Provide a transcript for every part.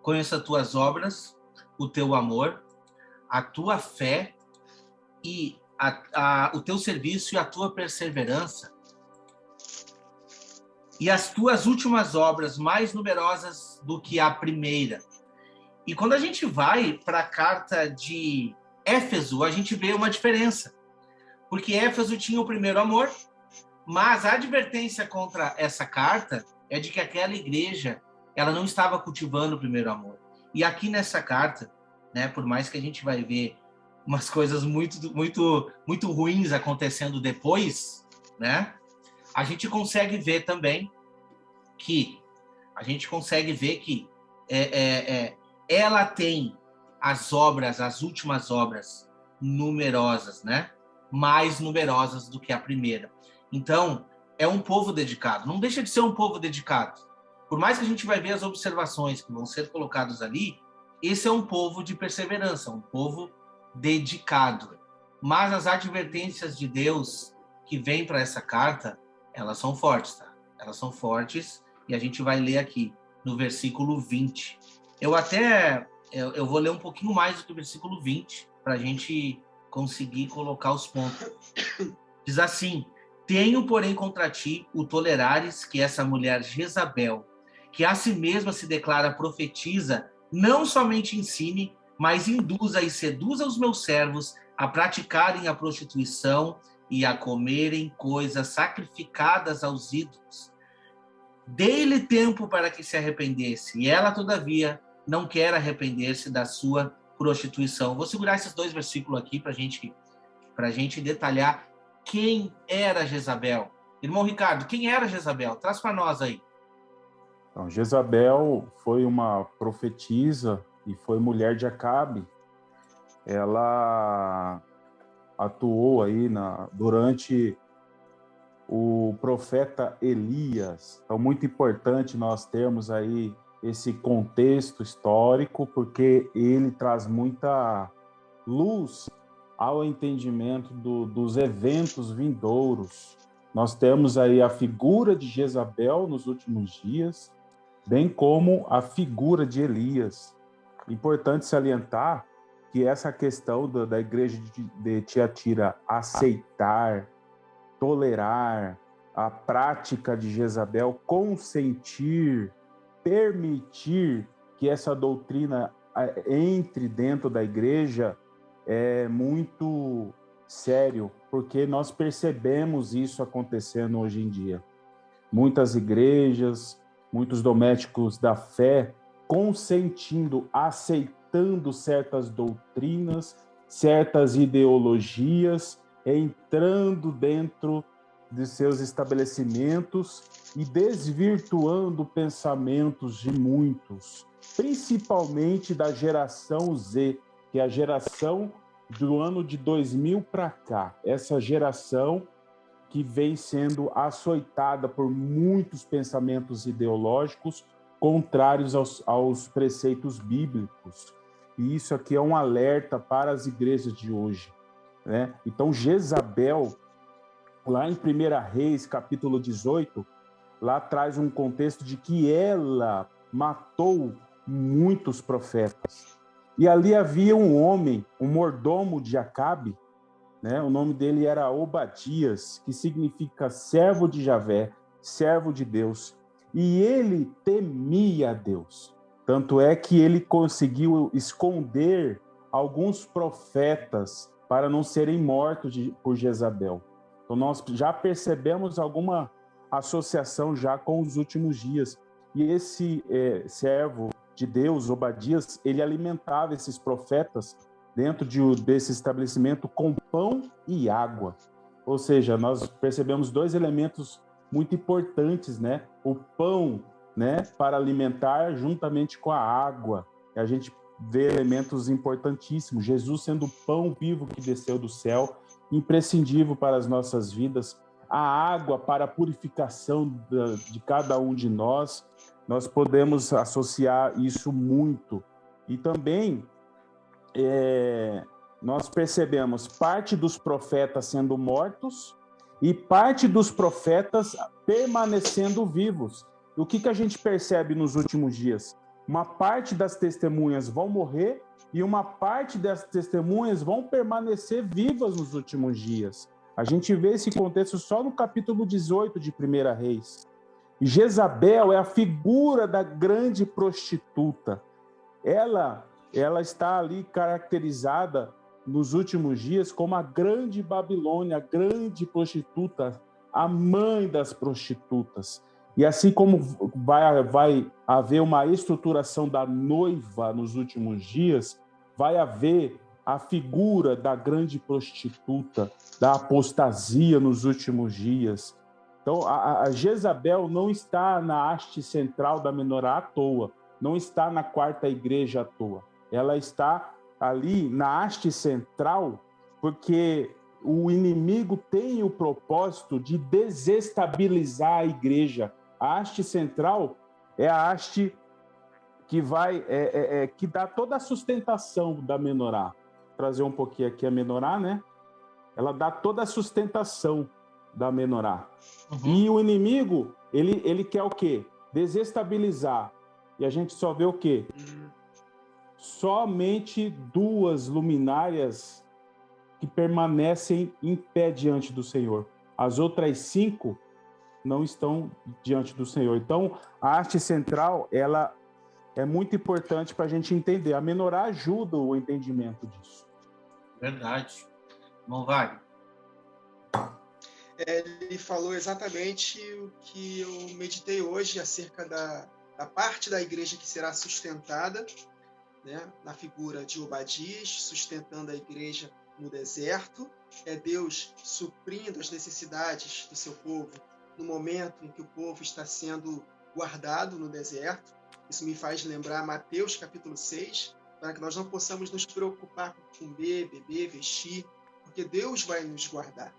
conheço as tuas obras, o teu amor, a tua fé e o teu serviço e a tua perseverança, e as tuas últimas obras mais numerosas do que a primeira. E quando a gente vai para a carta de Éfeso, a gente vê uma diferença. Porque Éfeso tinha o primeiro amor, mas a advertência contra essa carta é de que aquela igreja ela não estava cultivando o primeiro amor. E aqui nessa carta, né, por mais que a gente vai ver umas coisas muito ruins acontecendo depois, né, a gente consegue ver também que ela tem as últimas obras numerosas, né? Mais numerosas do que a primeira. Então, é um povo dedicado. Não deixa de ser um povo dedicado. Por mais que a gente vai ver as observações que vão ser colocadas ali, esse é um povo de perseverança, um povo dedicado. Mas as advertências de Deus que vêm para essa carta, elas são fortes, tá? Elas são fortes e a gente vai ler aqui no versículo 20. Eu vou ler um pouquinho mais do que o versículo 20 para a gente conseguir colocar os pontos. Diz assim: tenho, porém, contra ti o tolerares que essa mulher Jezabel, que a si mesma se declara profetiza, não somente ensine, mas induza e seduza os meus servos a praticarem a prostituição e a comerem coisas sacrificadas aos ídolos. Dei-lhe tempo para que se arrependesse, e ela, todavia, não quer arrepender-se da sua prostituição. Vou segurar esses 2 versículos aqui para a gente detalhar quem era Jezabel. Irmão Ricardo, quem era Jezabel? Traz para nós aí. Então, Jezabel foi uma profetisa e foi mulher de Acabe. Ela atuou aí durante o profeta Elias. Então, muito importante nós termos aí esse contexto histórico, porque ele traz muita luz ao entendimento dos eventos vindouros. Nós temos aí a figura de Jezabel nos últimos dias, bem como a figura de Elias. Importante salientar que essa questão da igreja de Tiatira aceitar, tolerar a prática de Jezabel, consentir, permitir que essa doutrina entre dentro da igreja é muito sério, porque nós percebemos isso acontecendo hoje em dia. Muitas igrejas, muitos domésticos da fé consentindo, aceitando certas doutrinas, certas ideologias, entrando dentro de seus estabelecimentos e desvirtuando pensamentos de muitos, principalmente da geração Z, que é a geração do ano de 2000 para cá. Essa geração que vem sendo açoitada por muitos pensamentos ideológicos contrários aos preceitos bíblicos. E isso aqui é um alerta para as igrejas de hoje, né? Então, Jezabel, lá em 1 Reis, capítulo 18, lá traz um contexto de que ela matou muitos profetas. E ali havia um homem, um mordomo de Acabe, né? O nome dele era Obadias, que significa servo de Javé, servo de Deus. E ele temia a Deus. Tanto é que ele conseguiu esconder alguns profetas para não serem mortos por Jezabel. Então nós já percebemos alguma associação já com os últimos dias. E esse servo de Deus, Obadias, ele alimentava esses profetas dentro desse estabelecimento com pão e água. Ou seja, nós percebemos 2 elementos muito importantes, né? O pão, né, para alimentar juntamente com a água. E a gente vê elementos importantíssimos. Jesus sendo o pão vivo que desceu do céu, imprescindível para as nossas vidas. A água para a purificação de cada um de nós. Nós podemos associar isso muito. E também nós percebemos parte dos profetas sendo mortos e parte dos profetas permanecendo vivos. O que a gente percebe nos últimos dias? uma parte das testemunhas vão morrer e uma parte das testemunhas vão permanecer vivas nos últimos dias. A gente vê esse contexto só no capítulo 18 de 1 Reis. E Jezabel é a figura da grande prostituta. Ela está ali caracterizada nos últimos dias como a grande Babilônia, a grande prostituta, a mãe das prostitutas. E assim como vai haver uma estruturação da noiva nos últimos dias, vai haver a figura da grande prostituta, da apostasia nos últimos dias. Então, a Jezabel não está na haste central da menorá à toa, não está na quarta igreja à toa. Ela está ali na haste central porque o inimigo tem o propósito de desestabilizar a igreja. A haste central é a haste que que dá toda a sustentação da menorá. Vou trazer um pouquinho aqui a menorá, né? Ela dá toda a sustentação da menorá. Uhum. E o inimigo, ele quer o quê? Desestabilizar. E a gente só vê o quê? Somente 2 luminárias que permanecem em pé diante do Senhor. As outras 5 não estão diante do Senhor. Então, a haste central, ela é muito importante para a gente entender. A menorá ajuda o entendimento disso. Verdade. Não vai. Ele falou exatamente o que eu meditei hoje acerca da parte da igreja que será sustentada, né, na figura de Obadias, sustentando a igreja no deserto. É Deus suprindo as necessidades do seu povo no momento em que o povo está sendo guardado no deserto. Isso me faz lembrar Mateus capítulo 6, para que nós não possamos nos preocupar com comer, beber, vestir, porque Deus vai nos guardar.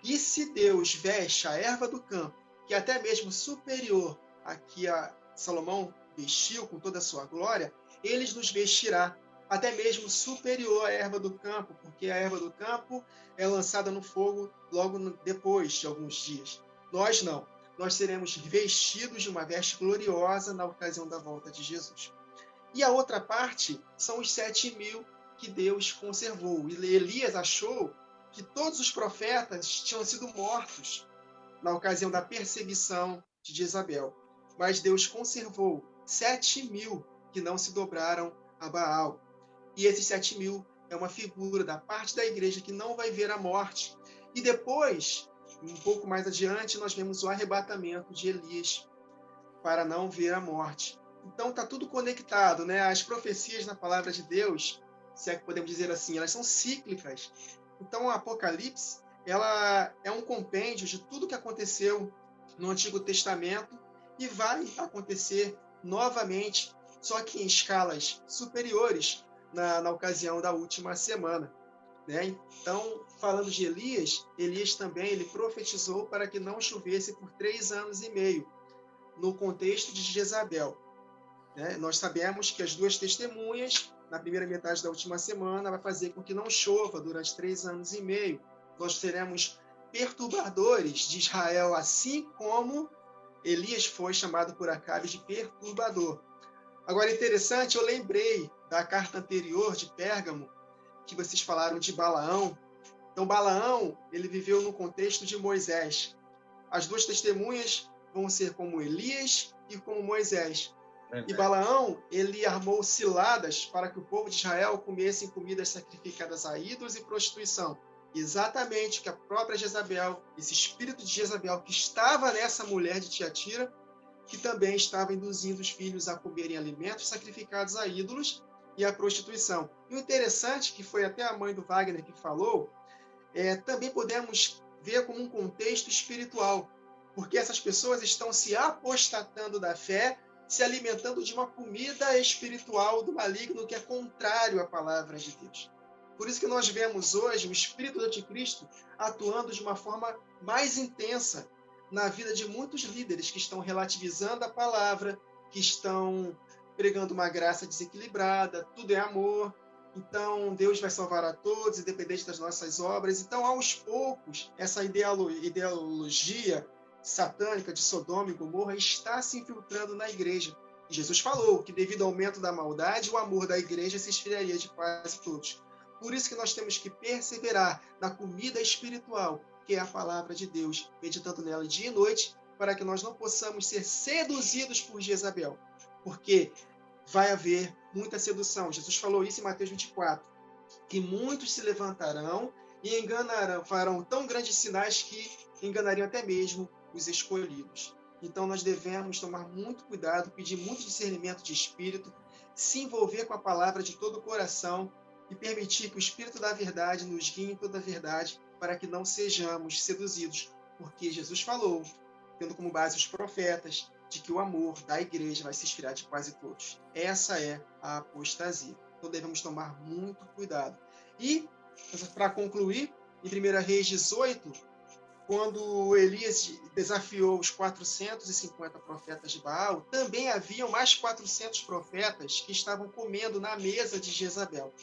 E se Deus veste a erva do campo, que é até mesmo superior a que a Salomão vestiu com toda a sua glória, ele nos vestirá até mesmo superior à erva do campo, porque a erva do campo é lançada no fogo logo depois de alguns dias. Nós não. Nós seremos vestidos de uma veste gloriosa na ocasião da volta de Jesus. E a outra parte são os 7.000 que Deus conservou. E Elias achou que todos os profetas tinham sido mortos na ocasião da perseguição de Jezabel. Mas Deus conservou 7.000 que não se dobraram a Baal. E esses 7.000 é uma figura da parte da igreja que não vai ver a morte. E depois, um pouco mais adiante, nós vemos o arrebatamento de Elias para não ver a morte. Então está tudo conectado, né? As profecias na palavra de Deus, se é que podemos dizer assim, elas são cíclicas. Então o Apocalipse, ela é um compêndio de tudo que aconteceu no Antigo Testamento e vai acontecer novamente, só que em escalas superiores na ocasião da última semana, né? Então, falando de Elias, Elias também ele profetizou para que não chovesse por 3 anos e meio, no contexto de Jezabel. Né? Nós sabemos que as 2 testemunhas, na primeira metade da última semana, vai fazer com que não chova durante 3 anos e meio. Nós teremos perturbadores de Israel, assim como Elias foi chamado por Acabe de perturbador. Agora, interessante, eu lembrei da carta anterior de Pérgamo, que vocês falaram de Balaão. Então, Balaão, ele viveu no contexto de Moisés. As 2 testemunhas vão ser como Elias e como Moisés. E Balaão, ele armou ciladas para que o povo de Israel comessem comidas sacrificadas a ídolos e prostituição. Exatamente o que a própria Jezabel, esse espírito de Jezabel que estava nessa mulher de Tiatira, que também estava induzindo os filhos a comerem alimentos sacrificados a ídolos e a prostituição. E o interessante, que foi até a mãe do Wagner que falou, também podemos ver como um contexto espiritual, porque essas pessoas estão se apostatando da fé, se alimentando de uma comida espiritual do maligno que é contrário à palavra de Deus. Por isso que nós vemos hoje o espírito do anticristo atuando de uma forma mais intensa na vida de muitos líderes que estão relativizando a palavra, que estão pregando uma graça desequilibrada, tudo é amor, então Deus vai salvar a todos, independente das nossas obras. Então, aos poucos, essa ideologia satânica de Sodoma e Gomorra está se infiltrando na igreja. E Jesus falou que devido ao aumento da maldade, o amor da igreja se esfriaria de quase todos. Por isso que nós temos que perseverar na comida espiritual, que é a palavra de Deus, meditando nela dia e noite, para que nós não possamos ser seduzidos por Jezabel. Porque vai haver muita sedução. Jesus falou isso em Mateus 24, que muitos se levantarão e enganarão, farão tão grandes sinais que enganariam até mesmo os escolhidos. Então nós devemos tomar muito cuidado, pedir muito discernimento de espírito, se envolver com a palavra de todo o coração e permitir que o Espírito da verdade nos guie em toda a verdade, para que não sejamos seduzidos, porque Jesus falou, tendo como base os profetas, de que o amor da igreja vai se esfriar de quase todos. Essa é a apostasia. Então devemos tomar muito cuidado. E, para concluir, em 1 Reis 18, quando Elias desafiou os 450 profetas de Baal, também haviam mais 400 profetas que estavam comendo na mesa de Jezabel.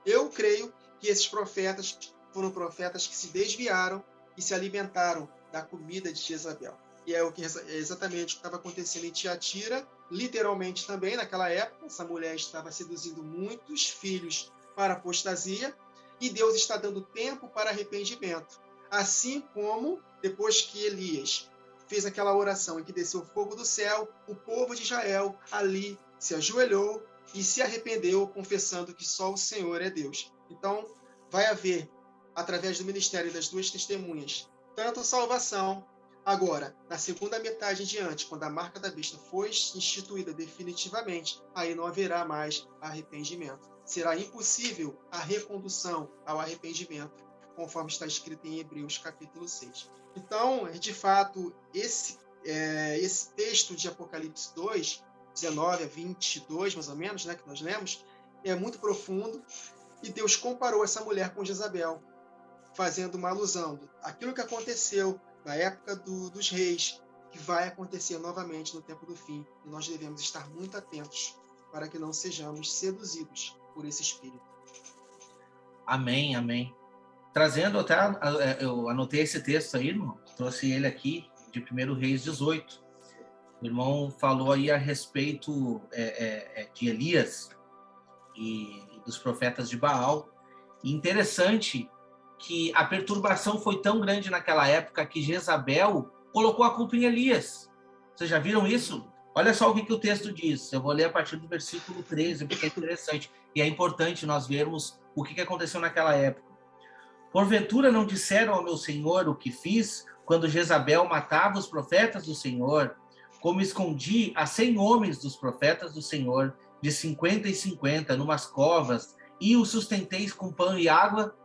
Eu creio que esses profetas foram profetas que se desviaram e se alimentaram da comida de Jezabel. E é exatamente o que estava acontecendo em Tiatira, literalmente também naquela época. Essa mulher estava seduzindo muitos filhos para a apostasia, e Deus está dando tempo para arrependimento. Assim como, depois que Elias fez aquela oração em que desceu fogo do céu, o povo de Israel ali se ajoelhou e se arrependeu, confessando que só o Senhor é Deus. Então, vai haver, através do ministério das duas testemunhas, tanto salvação. Agora, na segunda metade em diante, quando a marca da besta foi instituída definitivamente, aí não haverá mais arrependimento. Será impossível a recondução ao arrependimento, conforme está escrito em Hebreus capítulo 6. Então, de fato, esse texto de Apocalipse 2, 19 a 22, mais ou menos, né, que nós lemos, é muito profundo, e Deus comparou essa mulher com Jezabel, fazendo uma alusão àquilo que aconteceu na época dos reis, que vai acontecer novamente no tempo do fim, e nós devemos estar muito atentos para que não sejamos seduzidos por esse espírito. Amém, amém. Trazendo até, eu anotei esse texto aí, irmão, trouxe ele aqui, de 1 Reis 18. O irmão falou aí a respeito de Elias e dos profetas de Baal. E interessante que a perturbação foi tão grande naquela época que Jezabel colocou a culpa em Elias. Vocês já viram isso? Olha só o que o texto diz. Eu vou ler a partir do versículo 13, porque é interessante. E é importante nós vermos o que aconteceu naquela época. Porventura não disseram ao meu senhor o que fiz quando Jezabel matava os profetas do Senhor, como escondi a 100 homens dos profetas do Senhor, de 50 em 50, numas covas, e os sustenteis com pão e água?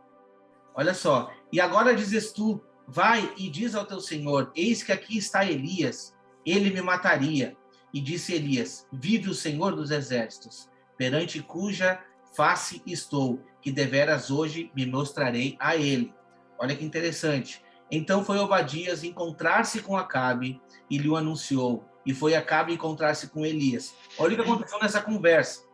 Olha só, e agora dizes tu, vai e diz ao teu senhor, eis que aqui está Elias, ele me mataria. E disse Elias, vive o Senhor dos exércitos, perante cuja face estou, que deveras hoje me mostrarei a ele. Olha que interessante. Então foi Obadias encontrar-se com Acabe e lhe o anunciou, e foi Acabe encontrar-se com Elias. Olha o que aconteceu nessa conversa.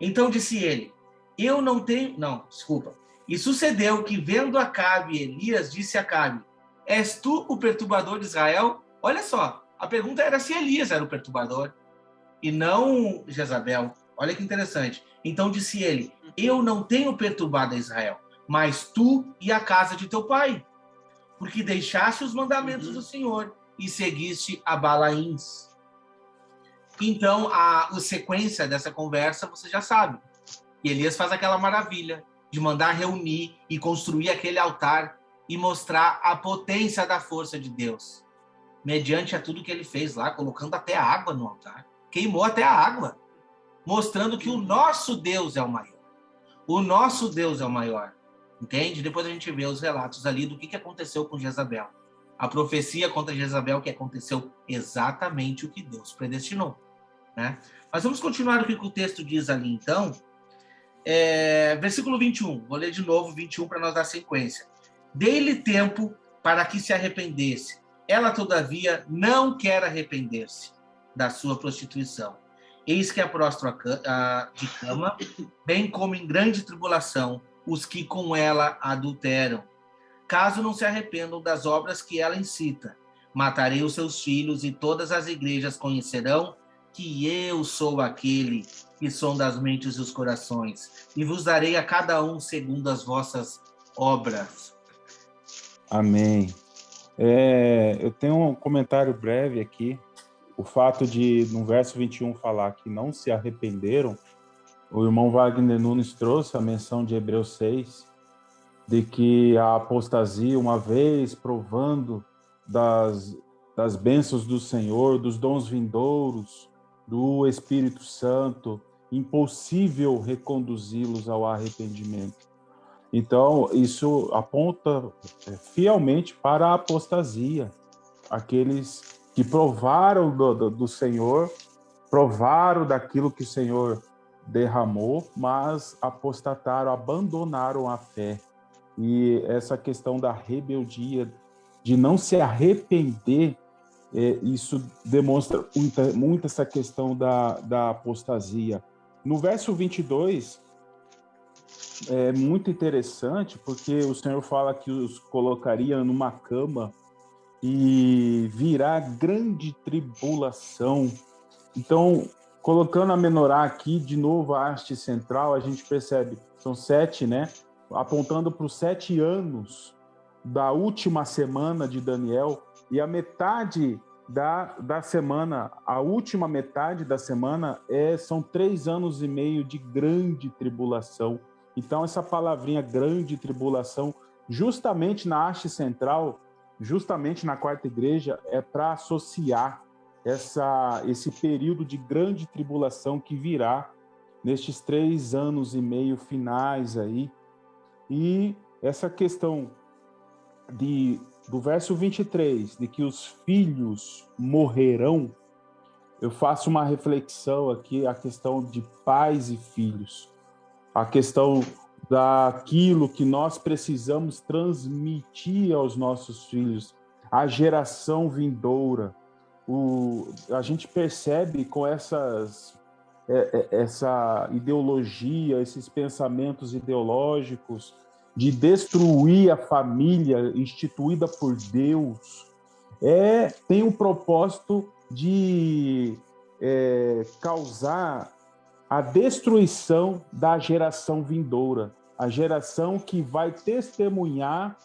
Então disse ele, eu não tenho... Não, desculpa. E sucedeu que, vendo Acabe, Elias disse a Acabe, és tu o perturbador de Israel? Olha só, a pergunta era se Elias era o perturbador, e não Jezabel. Olha que interessante. Então disse ele, eu não tenho perturbado a Israel, mas tu e a casa de teu pai, porque deixaste os mandamentos do Senhor e seguiste a Balaíns. Então, a sequência dessa conversa, você já sabe. E Elias faz aquela maravilha de mandar reunir e construir aquele altar e mostrar a potência da força de Deus, mediante a tudo que ele fez lá, colocando até a água no altar. Queimou até a água, mostrando que o nosso Deus é o maior. O nosso Deus é o maior. Entende? Depois a gente vê os relatos ali do que aconteceu com Jezabel. A profecia contra Jezabel, que aconteceu exatamente o que Deus predestinou. Né? Mas vamos continuar o que o texto diz ali, então. Versículo 21. Vou ler de novo 21 para nós dar sequência. Dei-lhe tempo para que se arrependesse. Ela, todavia, não quer arrepender-se da sua prostituição. Eis que a prostra de cama, bem como em grande tribulação, os que com ela adulteram. Caso não se arrependam das obras que ela incita, matarei os seus filhos e todas as igrejas conhecerão que eu sou aquele que sonda as mentes e os corações, e vos darei a cada um segundo as vossas obras. Amém. Eu tenho um comentário breve aqui. O fato de, no verso 21, falar que não se arrependeram, o irmão Wagner Nunes trouxe a menção de Hebreus 6, de que a apostasia, uma vez provando das bênçãos do Senhor, dos dons vindouros, do Espírito Santo, impossível reconduzi-los ao arrependimento. Então, isso aponta fielmente para a apostasia. Aqueles que provaram do Senhor, provaram daquilo que o Senhor derramou, mas apostataram, abandonaram a fé. E essa questão da rebeldia, de não se arrepender, isso demonstra muito essa questão da apostasia. No verso 22, é muito interessante, porque o Senhor fala que os colocaria numa cama e virá grande tribulação. Então, colocando a menorá aqui, de novo, a haste central, a gente percebe, são 7, né? Apontando para os 7 anos da última semana de Daniel, e a metade da semana, a última metade da semana, são 3 anos e meio de grande tribulação. Então, essa palavrinha grande tribulação, justamente na haste central, justamente na quarta igreja, é para associar esse período de grande tribulação que virá nestes 3 anos e meio finais aí. E essa questão do verso 23, de que os filhos morrerão, eu faço uma reflexão aqui, a questão de pais e filhos, a questão daquilo que nós precisamos transmitir aos nossos filhos, a geração vindoura. A gente percebe com essa ideologia, esses pensamentos ideológicos de destruir a família instituída por Deus, tem um propósito de causar a destruição da geração vindoura, a geração que vai testemunhar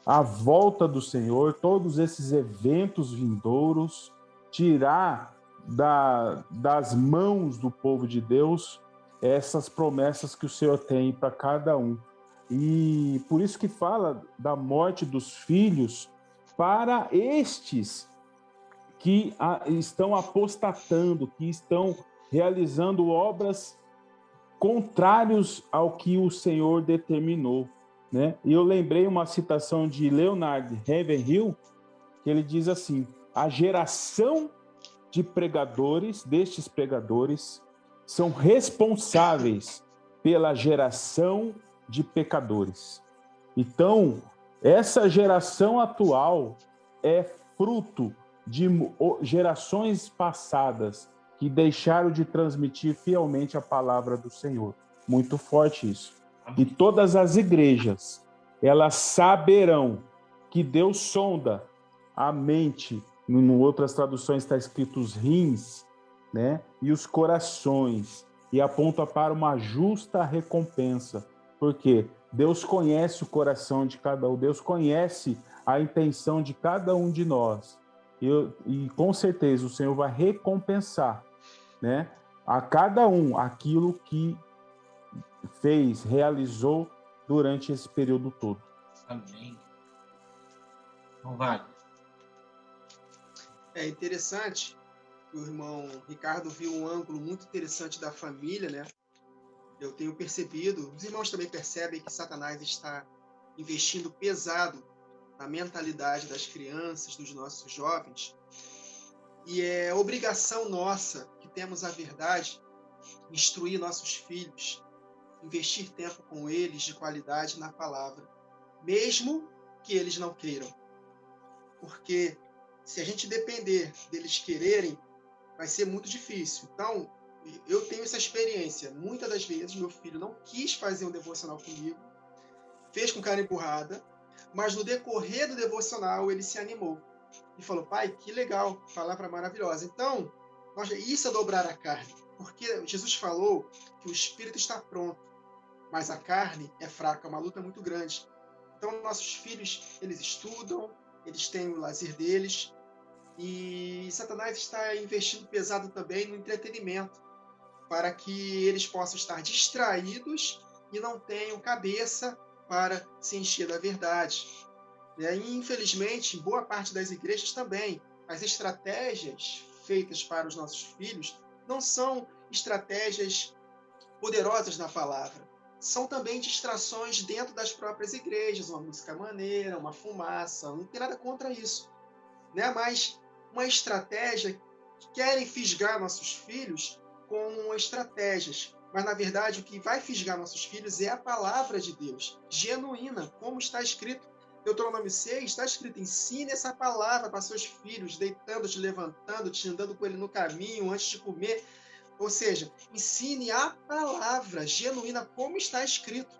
a volta do Senhor, todos esses eventos vindouros, tirar das mãos do povo de Deus essas promessas que o Senhor tem para cada um. E por isso que fala da morte dos filhos para estes que estão apostatando, que estão realizando obras contrários ao que o Senhor determinou, né? E eu lembrei uma citação de Leonard Ravenhill, que ele diz assim: a geração de pregadores, destes pregadores, são responsáveis pela geração de pecadores. Então, essa geração atual é fruto de gerações passadas que deixaram de transmitir fielmente a palavra do Senhor. Muito forte isso. E todas as igrejas, elas saberão que Deus sonda a mente. Em outras traduções está escrito os rins, né? E os corações, e aponta para uma justa recompensa. Porque Deus conhece o coração de cada um, Deus conhece a intenção de cada um de nós. E com certeza o Senhor vai recompensar, né, a cada um aquilo que fez, realizou durante esse período todo. Amém. Não vale. É interessante que o irmão Ricardo viu um ângulo muito interessante da família, né? Eu tenho percebido, os irmãos também percebem que Satanás está investindo pesado na mentalidade das crianças, dos nossos jovens, e é obrigação nossa, que temos a verdade, instruir nossos filhos, investir tempo com eles de qualidade na palavra, mesmo que eles não queiram. Porque se a gente depender deles quererem, vai ser muito difícil. Então, eu tenho essa experiência. Muitas das vezes, meu filho não quis fazer um devocional comigo, fez com cara empurrada, mas no decorrer do devocional ele se animou e falou: pai, que legal, palavra maravilhosa. Então, Isso é dobrar a carne, porque Jesus falou que o espírito está pronto, mas a carne é fraca, é uma luta muito grande. Então, nossos filhos, eles estudam, eles têm o lazer deles, e Satanás está investindo pesado também no entretenimento, para que eles possam estar distraídos e não tenham cabeça para se encher da verdade. E, infelizmente, em boa parte das igrejas também, as estratégias feitas para os nossos filhos não são estratégias poderosas na palavra. São também distrações dentro das próprias igrejas, uma música maneira, uma fumaça, não tem nada contra isso, né? Mas uma estratégia que querem fisgar nossos filhos com estratégias. Mas, na verdade, o que vai fisgar nossos filhos é a palavra de Deus, genuína, como está escrito. Deuteronômio 6, está escrito: ensine essa palavra para seus filhos, deitando-te, levantando-te, andando com ele no caminho, antes de comer. Ou seja, ensine a palavra genuína, como está escrito.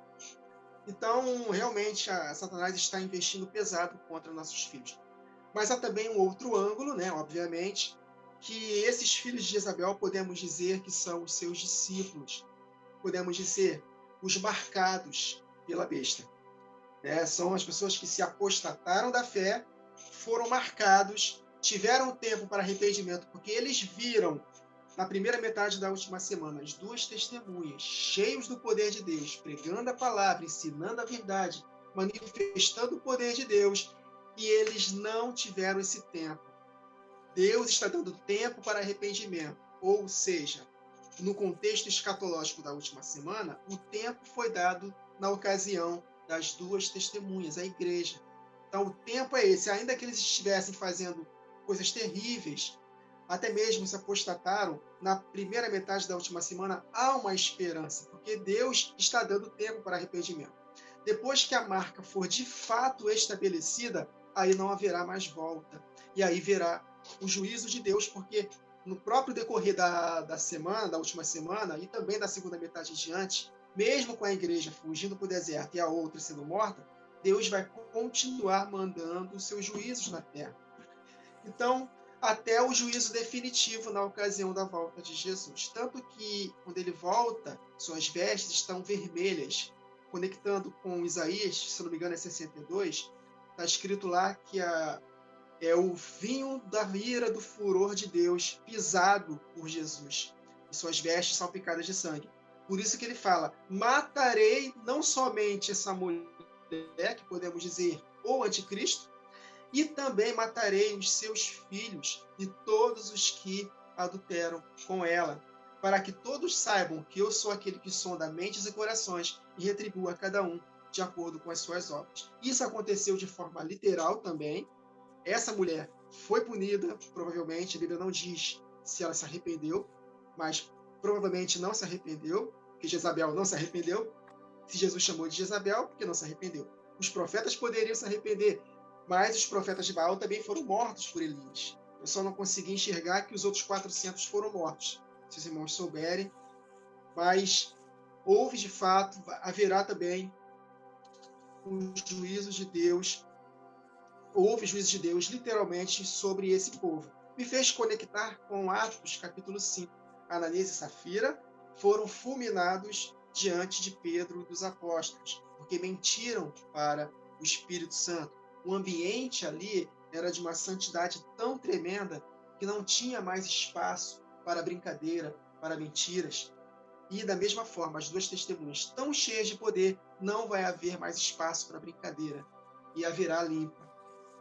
Então, realmente, Satanás está investindo pesado contra nossos filhos. Mas há também um outro ângulo, né, obviamente, que esses filhos de Jezabel podemos dizer que são os seus discípulos. Podemos dizer os marcados pela besta. São as pessoas que se apostataram da fé, foram marcados, tiveram tempo para arrependimento, porque eles viram, na primeira metade da última semana, as duas testemunhas, cheios do poder de Deus, pregando a palavra, ensinando a verdade, manifestando o poder de Deus, e eles não tiveram esse tempo. Deus está dando tempo para arrependimento, ou seja, no contexto escatológico da última semana, o tempo foi dado na ocasião das duas testemunhas, a igreja. Então, o tempo é esse. Ainda que eles estivessem fazendo coisas terríveis, até mesmo se apostataram, na primeira metade da última semana, há uma esperança, porque Deus está dando tempo para arrependimento. Depois que a marca for de fato estabelecida, aí não haverá mais volta. E aí verá o juízo de Deus, porque no próprio decorrer da semana, da última semana, e também da segunda metade em diante, mesmo com a igreja fugindo para o deserto e a outra sendo morta, Deus vai continuar mandando os seus juízos na terra. Então, até o juízo definitivo na ocasião da volta de Jesus. Tanto que, quando ele volta, suas vestes estão vermelhas. Conectando com Isaías, se não me engano é 62, está escrito lá que é o vinho da ira do furor de Deus pisado por Jesus. E suas vestes são picadas de sangue. Por isso que ele fala: matarei não somente essa mulher, que podemos dizer o anticristo, e também matarei os seus filhos e todos os que adulteram com ela, para que todos saibam que eu sou aquele que sonda mentes e corações e retribua a cada um de acordo com as suas obras. Isso aconteceu de forma literal também. Essa mulher foi punida, provavelmente, a Bíblia não diz se ela se arrependeu, mas provavelmente não se arrependeu, porque Jezabel não se arrependeu. Se Jesus chamou de Jezabel, porque não se arrependeu. Os profetas poderiam se arrepender, mas os profetas de Baal também foram mortos por Elias. Eu só não consegui enxergar que os outros 400 foram mortos, se os irmãos souberem. Mas houve, de fato, haverá também os juízos de Deus. Houve juízo de Deus, literalmente, sobre esse povo. Me fez conectar com Atos, capítulo 5. Ananias e Safira foram fulminados diante de Pedro e dos apóstolos, porque mentiram para o Espírito Santo. O ambiente ali era de uma santidade tão tremenda que não tinha mais espaço para brincadeira, para mentiras. E, da mesma forma, as duas testemunhas tão cheias de poder, não vai haver mais espaço para brincadeira, e haverá limpa.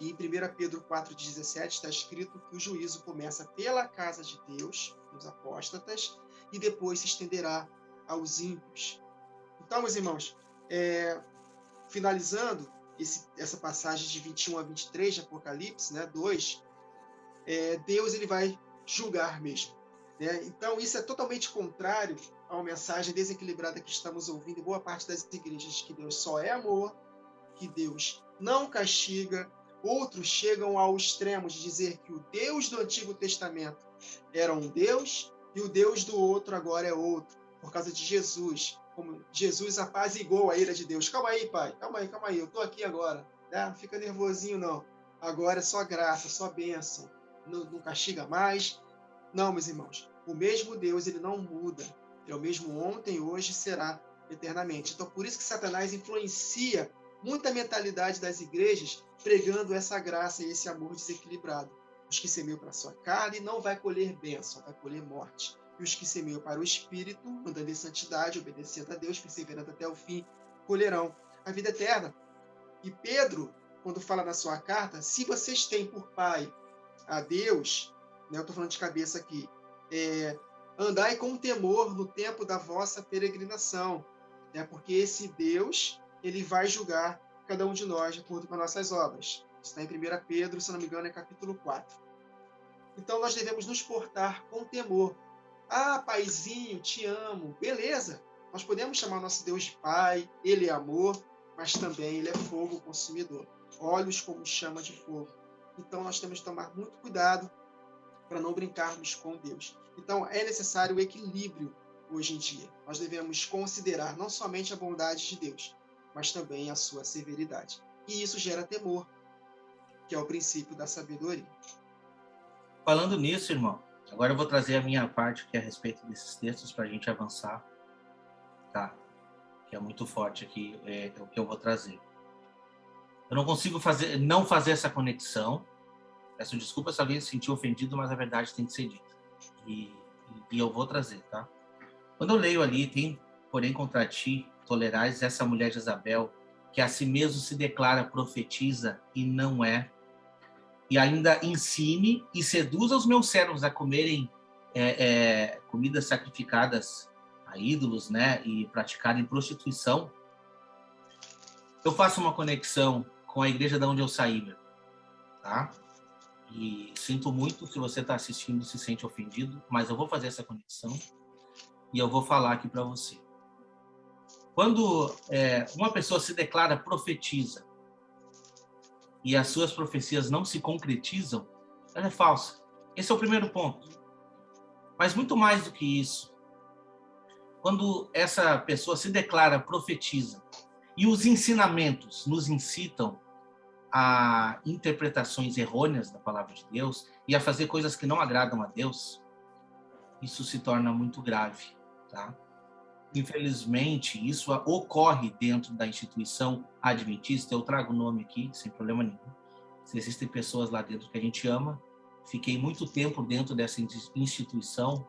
E em 1 Pedro 4,17 está escrito que o juízo começa pela casa de Deus, os apóstatas, e depois se estenderá aos ímpios. Então, meus irmãos, finalizando essa passagem de 21 a 23 de Apocalipse, 2, Deus ele vai julgar mesmo. Então, isso é totalmente contrário a uma mensagem desequilibrada que estamos ouvindo em boa parte das igrejas, que Deus só é amor, que Deus não castiga. Outros chegam ao extremo de dizer que o Deus do Antigo Testamento era um Deus e o Deus do outro agora é outro, por causa de Jesus. Como Jesus apaziguou a ira de Deus. Calma aí, pai, calma aí, eu estou aqui agora. Não fica nervosinho, não. Agora é só graça, só bênção. Não castiga mais. Não, meus irmãos. O mesmo Deus, ele não muda. Ele é o mesmo ontem, hoje e será eternamente. Então, por isso que Satanás influencia muito a mentalidade das igrejas, pregando essa graça e esse amor desequilibrado. Os que semeiam para a sua carne não vai colher bênção, vai colher morte. E os que semeiam para o Espírito, andando em santidade, obedecendo a Deus, perseverando até o fim, colherão a vida eterna. E Pedro, quando fala na sua carta, se vocês têm por pai a Deus, né, eu estou falando de cabeça aqui, andai com temor no tempo da vossa peregrinação, né, porque esse Deus, ele vai julgar cada um de nós de acordo com as nossas obras. Está em 1 Pedro, se não me engano, é capítulo 4. Então, nós devemos nos portar com temor. Ah, paizinho, te amo. Beleza. Nós podemos chamar nosso Deus de pai, ele é amor, mas também ele é fogo consumidor. Olhos como chama de fogo. Então, nós temos que tomar muito cuidado para não brincarmos com Deus. Então, é necessário o equilíbrio hoje em dia. Nós devemos considerar não somente a bondade de Deus, mas também a sua severidade. E isso gera temor, que é o princípio da sabedoria. Falando nisso, irmão, agora eu vou trazer a minha parte que é a respeito desses textos para a gente avançar, tá? Que é muito forte aqui, é o que eu vou trazer. Eu não consigo não fazer essa conexão. Peço desculpa se alguém se sentiu ofendido, mas a verdade tem que ser dita. E eu vou trazer, tá? Quando eu leio ali, tem, porém, contra ti, tolerais essa mulher de Jezabel, que a si mesmo se declara profetiza e não é, e ainda ensine e seduza os meus servos a comerem comidas sacrificadas a ídolos, né, e praticarem prostituição. Eu faço uma conexão com a igreja da onde eu saí, meu, tá? E sinto muito se você está assistindo e se sente ofendido, mas eu vou fazer essa conexão e eu vou falar aqui para você. Quando uma pessoa se declara profetiza e as suas profecias não se concretizam, ela é falsa. Esse é o primeiro ponto. Mas muito mais do que isso, quando essa pessoa se declara profetiza e os ensinamentos nos incitam a interpretações errôneas da palavra de Deus e a fazer coisas que não agradam a Deus, isso se torna muito grave, tá? Infelizmente, isso ocorre dentro da instituição adventista. Eu trago o nome aqui, sem problema nenhum. Se existem pessoas lá dentro que a gente ama, fiquei muito tempo dentro dessa instituição,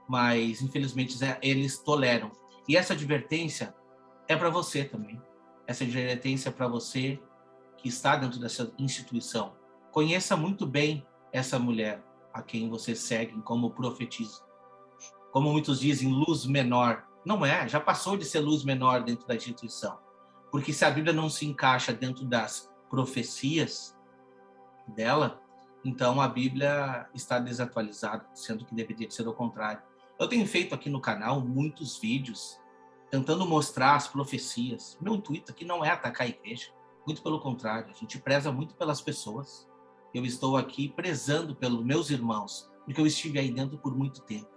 mas, infelizmente, eles toleram. E essa advertência é para você também. Essa advertência é para você que está dentro dessa instituição. Conheça muito bem essa mulher a quem você segue como profetiza. Como muitos dizem, luz menor. Não é, já passou de ser luz menor dentro da instituição. Porque se a Bíblia não se encaixa dentro das profecias dela, então a Bíblia está desatualizada, sendo que deveria ser o contrário. Eu tenho feito aqui no canal muitos vídeos tentando mostrar as profecias. Meu intuito aqui não é atacar a igreja, muito pelo contrário, a gente preza muito pelas pessoas. Eu estou aqui prezando pelos meus irmãos, porque eu estive aí dentro por muito tempo.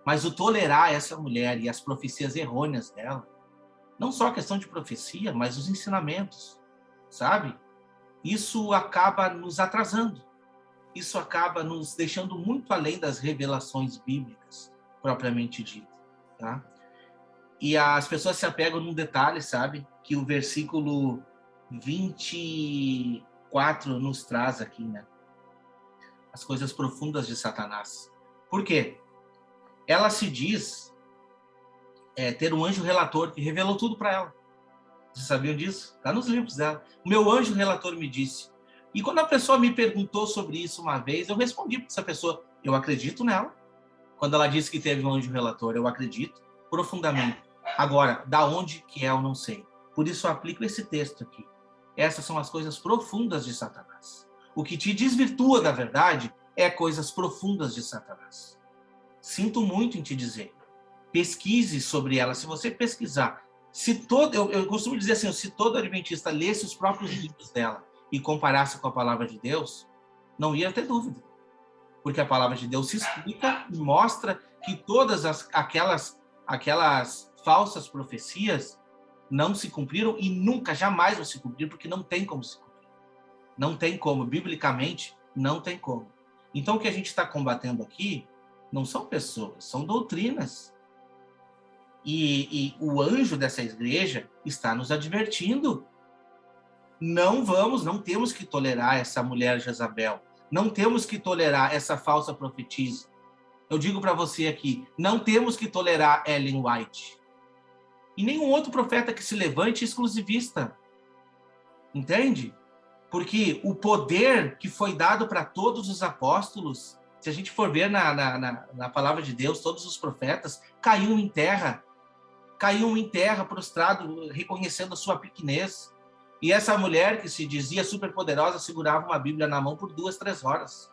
Mas o tolerar essa mulher e as profecias errôneas dela, não só a questão de profecia, mas os ensinamentos, sabe? Isso acaba nos atrasando. Isso acaba nos deixando muito além das revelações bíblicas, propriamente dita, tá? E as pessoas se apegam num detalhe, sabe? Que o versículo 24 nos traz aqui, né? As coisas profundas de Satanás. Por quê? Ela se diz ter um anjo relator que revelou tudo para ela. Vocês sabiam disso? Está nos livros dela. O meu anjo relator me disse. E quando a pessoa me perguntou sobre isso uma vez, eu respondi para essa pessoa, eu acredito nela. Quando ela disse que teve um anjo relator, eu acredito profundamente. Agora, da onde que é, eu não sei. Por isso eu aplico esse texto aqui. Essas são as coisas profundas de Satanás. O que te desvirtua da verdade é coisas profundas de Satanás. Sinto muito em te dizer. Pesquise sobre ela. Se você pesquisar, eu costumo dizer assim, se todo adventista lesse os próprios livros dela e comparasse com a palavra de Deus, não ia ter dúvida. Porque a palavra de Deus se explica e mostra que todas aquelas falsas profecias não se cumpriram e nunca, jamais vão se cumprir, porque não tem como se cumprir. Não tem como, biblicamente, não tem como. Então, o que a gente está combatendo aqui não são pessoas, são doutrinas. E o anjo dessa igreja está nos advertindo. Não temos que tolerar essa mulher Jezabel. Não temos que tolerar essa falsa profetisa. Eu digo para você aqui, não temos que tolerar Ellen White. E nenhum outro profeta que se levante exclusivista. Entende? Porque o poder que foi dado para todos os apóstolos, se a gente for ver na palavra de Deus, todos os profetas caíam em terra, prostrado, reconhecendo a sua pequenez. E essa mulher que se dizia superpoderosa segurava uma Bíblia na mão por 2, 3 horas.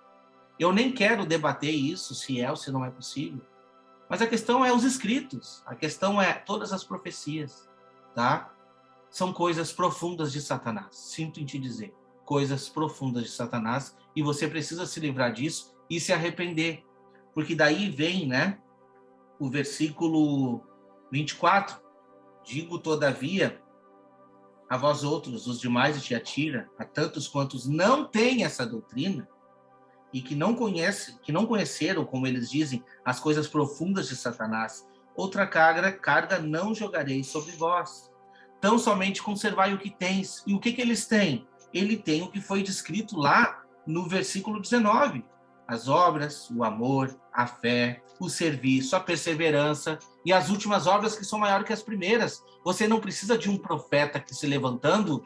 Eu nem quero debater isso, se é ou se não é possível. Mas a questão é os escritos, a questão é todas as profecias, tá? São coisas profundas de Satanás, sinto em te dizer. Coisas profundas de Satanás, e você precisa se livrar disso e se arrepender. Porque daí vem, né, o versículo 24. Digo, todavia, a vós outros, os demais de Tiatira, a tantos quantos não têm essa doutrina, e que não conheceram, como eles dizem, as coisas profundas de Satanás, outra carga não jogarei sobre vós. Tão somente conservai o que tens. E o que eles têm? Ele tem o que foi descrito lá no versículo 19. As obras, o amor, a fé, o serviço, a perseverança e as últimas obras que são maiores que as primeiras. Você não precisa de um profeta que se levantando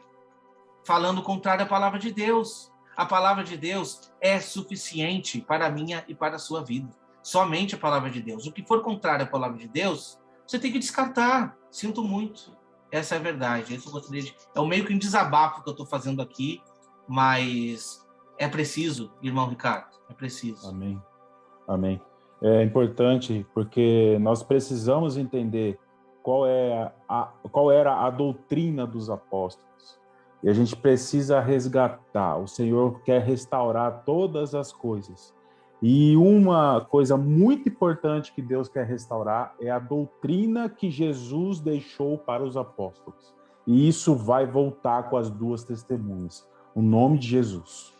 falando contrário à palavra de Deus. A palavra de Deus é suficiente para a minha e para a sua vida. Somente a palavra de Deus. O que for contrário à palavra de Deus, você tem que descartar. Sinto muito. Essa é a verdade. É o meio que um desabafo que eu estou fazendo aqui, mas é preciso, irmão Ricardo, é preciso. Amém. Amém. É importante porque nós precisamos entender qual era a doutrina dos apóstolos. E a gente precisa resgatar. O Senhor quer restaurar todas as coisas. E uma coisa muito importante que Deus quer restaurar é a doutrina que Jesus deixou para os apóstolos. E isso vai voltar com as 2 testemunhas. O nome de Jesus.